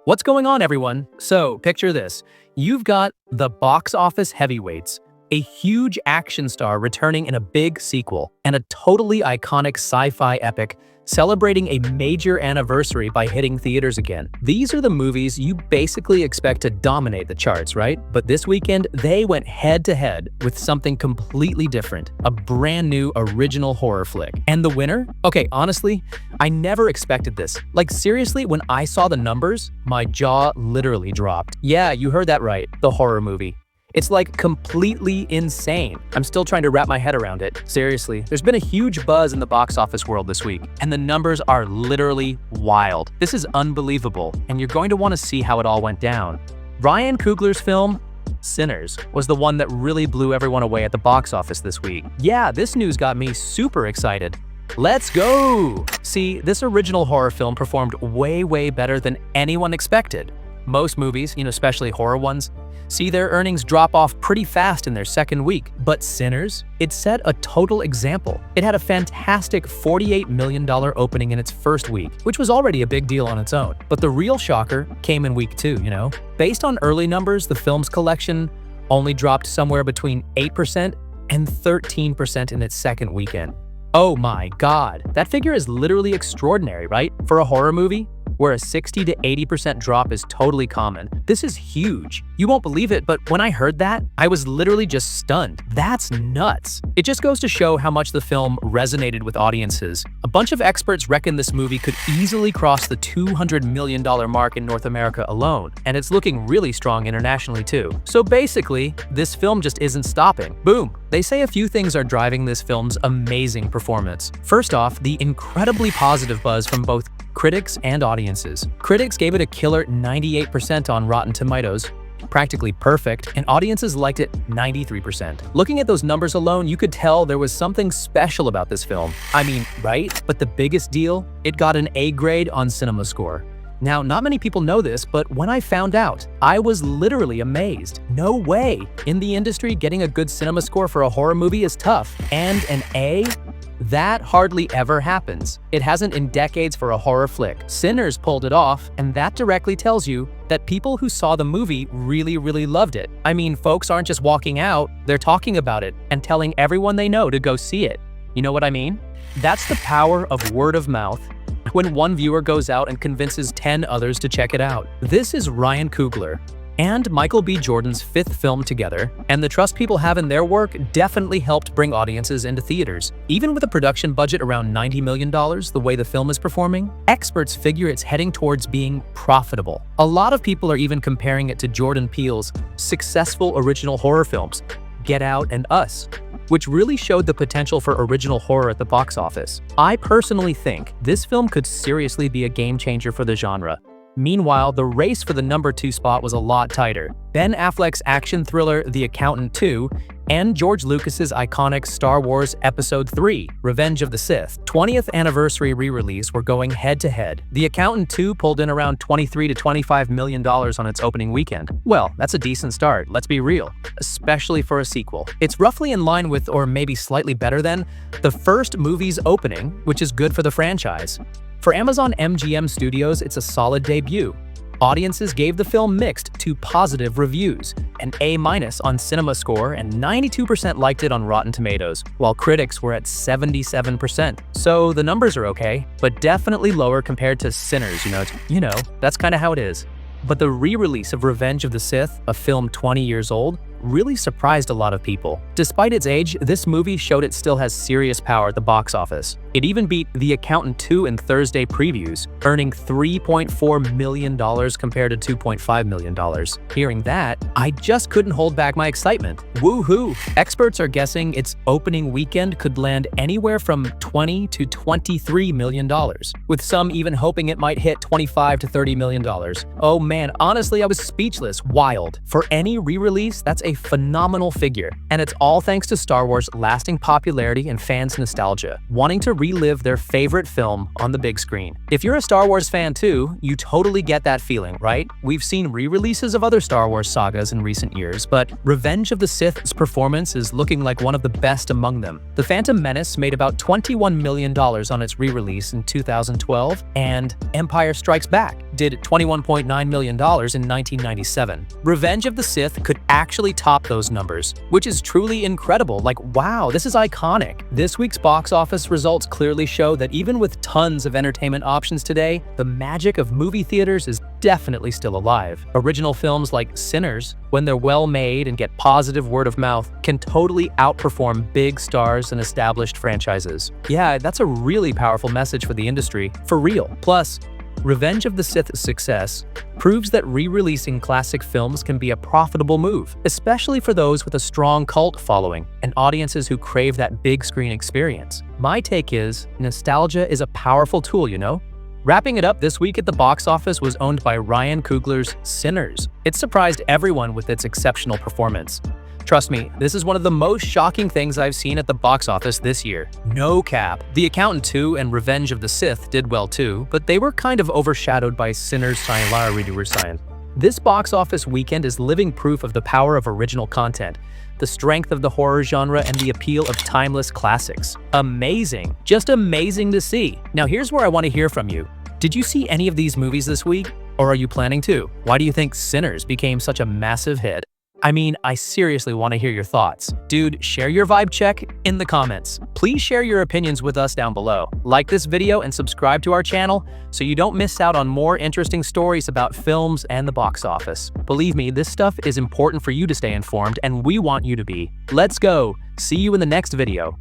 What's going on, everyone? So, picture this. You've got the box office heavyweights, a huge action star returning in a big sequel, and a totally iconic sci-fi epic celebrating a major anniversary by hitting theaters again. These are the movies you basically expect to dominate the charts, right? But this weekend, they went head-to-head with something completely different, a brand new original horror flick. And the winner? Okay, honestly, I never expected this. Like, seriously, when I saw the numbers, my jaw literally dropped. Yeah, you heard that right, the horror movie. It's like completely insane. I'm still trying to wrap my head around it. Seriously, there's been a huge buzz in the box office world this week, and the numbers are literally wild. This is unbelievable, and you're going to want to see how it all went down. Ryan Coogler's film, Sinners, was the one that really blew everyone away at the box office this week. Yeah, this news got me super excited. Let's go! See, this original horror film performed way better than anyone expected. Most movies, especially horror ones, see their earnings drop off pretty fast in their second week. But Sinners, it set a total example. It had a fantastic $48 million opening in its first week, which was already a big deal on its own. But the real shocker came in week 2, Based on early numbers, the film's collection only dropped somewhere between 8% and 13% in its second weekend. Oh my god, that figure is literally extraordinary, right? For a horror movie, where a 60 to 80% drop is totally common. This is huge. You won't believe it, but when I heard that, I was literally just stunned. That's nuts. It just goes to show how much the film resonated with audiences. A bunch of experts reckon this movie could easily cross the $200 million mark in North America alone, and it's looking really strong internationally too. So basically, this film just isn't stopping. Boom. They say a few things are driving this film's amazing performance. First off, the incredibly positive buzz from both critics and audiences. Critics gave it a killer 98% on Rotten Tomatoes, practically perfect, and audiences liked it 93%. Looking at those numbers alone, you could tell there was something special about this film. I mean, right? But the biggest deal? It got an A grade on CinemaScore. Now, not many people know this, but when I found out, I was literally amazed. No way! In the industry, getting a good CinemaScore for a horror movie is tough. And an A? That hardly ever happens. It hasn't in decades for a horror flick. Sinners pulled it off, and that directly tells you that people who saw the movie really loved it. I mean, folks aren't just walking out, they're talking about it and telling everyone they know to go see it. You know what I mean? That's the power of word of mouth, when one viewer goes out and convinces 10 others to check it out. This is Ryan Coogler and Michael B. Jordan's 5th film together, and the trust people have in their work definitely helped bring audiences into theaters. Even with a production budget around $90 million, the way the film is performing, experts figure it's heading towards being profitable. A lot of people are even comparing it to Jordan Peele's successful original horror films, Get Out and Us, which really showed the potential for original horror at the box office. I personally think this film could seriously be a game changer for the genre. Meanwhile, the race for the number 2 spot was a lot tighter. Ben Affleck's action thriller The Accountant 2 and George Lucas's iconic Star Wars Episode 3, Revenge of the Sith, 20th anniversary re-release were going head-to-head. The Accountant 2 pulled in around $23 to $25 million on its opening weekend. Well, that's a decent start, let's be real, especially for a sequel. It's roughly in line with, or maybe slightly better than, the first movie's opening, which is good for the franchise. For Amazon MGM Studios, it's a solid debut. Audiences gave the film mixed to positive reviews, an A- on CinemaScore, and 92% liked it on Rotten Tomatoes, while critics were at 77%. So the numbers are okay, but definitely lower compared to Sinners, that's kind of how it is. But the re-release of Revenge of the Sith, a film 20 years old, really surprised a lot of people. Despite its age, this movie showed it still has serious power at the box office. It even beat The Accountant 2 in Thursday previews, earning $3.4 million compared to $2.5 million. Hearing that, I just couldn't hold back my excitement. Woohoo! Experts are guessing its opening weekend could land anywhere from $20 to $23 million, with some even hoping it might hit $25 to $30 million. Oh man, honestly, I was speechless. Wild. For any re-release, that's a phenomenal figure, and it's all thanks to Star Wars' lasting popularity and fans' nostalgia, wanting to relive their favorite film on the big screen. If you're a Star Wars fan too, you totally get that feeling, right? We've seen re-releases of other Star Wars sagas in recent years, but Revenge of the Sith's performance is looking like one of the best among them. The Phantom Menace made about $21 million on its re-release in 2012, and Empire Strikes Back did $21.9 million in 1997. Revenge of the Sith could actually top those numbers, which is truly incredible. Like, wow, this is iconic. This week's box office results clearly show that even with tons of entertainment options today, the magic of movie theaters is definitely still alive. Original films like Sinners, when they're well made and get positive word of mouth, can totally outperform big stars and established franchises. Yeah, that's a really powerful message for the industry, for real. Plus, Revenge of the Sith's success proves that re-releasing classic films can be a profitable move, especially for those with a strong cult following and audiences who crave that big screen experience. My take is, nostalgia is a powerful tool, you know? Wrapping it up this week at the box office was owned by Ryan Coogler's Sinners. It surprised everyone with its exceptional performance. Trust me, this is one of the most shocking things I've seen at the box office this year. No cap. The Accountant 2 and Revenge of the Sith did well too, but they were kind of overshadowed by Sinners Science. This box office weekend is living proof of the power of original content, the strength of the horror genre, and the appeal of timeless classics. Amazing. Just amazing to see. Now here's where I want to hear from you. Did you see any of these movies this week? Or are you planning to? Why do you think Sinners became such a massive hit? I mean, I seriously want to hear your thoughts. Dude, share your vibe check in the comments. Please share your opinions with us down below. Like this video and subscribe to our channel so you don't miss out on more interesting stories about films and the box office. Believe me, this stuff is important for you to stay informed, and we want you to be. Let's go. See you in the next video.